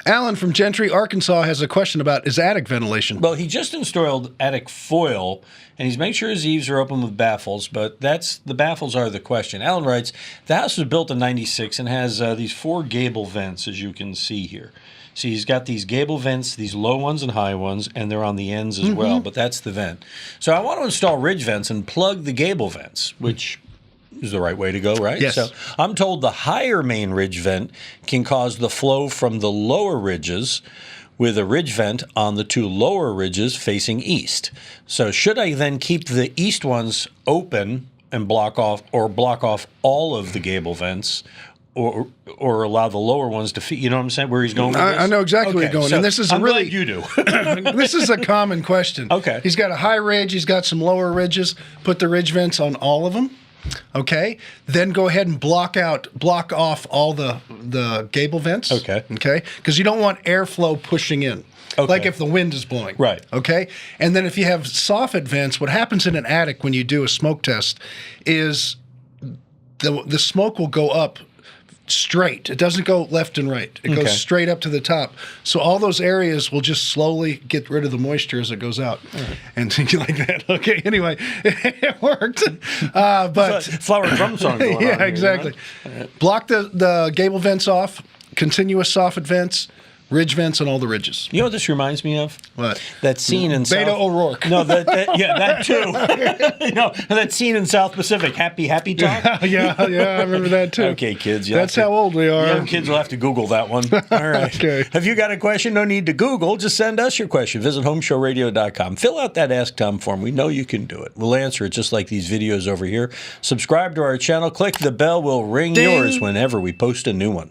Alan from Gentry, Arkansas, has a question about his attic ventilation. Well, he just installed attic foil, and he's making sure his eaves are open with baffles, but the baffles are the question. Alan writes, the house was built in 96 and has these 4 gable vents, as you can see here. So he's got these gable vents, these low ones and high ones, and they're on the ends as well, but that's the vent. So I want to install ridge vents and plug the gable vents, which is the right way to go, right? Yes. So I'm told the higher main ridge vent can cause the flow from the lower ridges with a ridge vent on the 2 lower ridges facing east. So should I then keep the east ones open and block off all of the gable vents, or allow the lower ones to feed? You know what I'm saying? Where he's going with this? I know exactly where you're going. So and this is I'm really glad you do. This is a common question. Okay. He's got a high ridge. He's got some lower ridges. Put the ridge vents on all of them. Okay. Then go ahead and block off all the gable vents. Okay. Okay. Because you don't want airflow pushing in. Okay. Like if the wind is blowing. Right. Okay. And then if you have soffit vents, what happens in an attic when you do a smoke test is the smoke will go up straight. It doesn't go left and right. It goes straight up to the top. So all those areas will just slowly get rid of the moisture as it goes out. And you like that. Okay. Anyway, it worked. But Flower drum song going on yeah, here, exactly. You know? Block the gable vents off. Continuous soffit vents. Ridge vents on all the ridges. You know what this reminds me of? What? That scene in Beta South... O'Rourke. No, that too. No, that scene in South Pacific, Happy Talk. yeah, I remember that too. Okay, kids. That's how old we are. Young kids will have to Google that one. All right. Okay. Have you got a question? No need to Google. Just send us your question. Visit HomeShowRadio.com. Fill out that Ask Tom form. We know you can do it. We'll answer it just like these videos over here. Subscribe to our channel. Click the bell. We'll ring Ding. yours whenever we post a new one.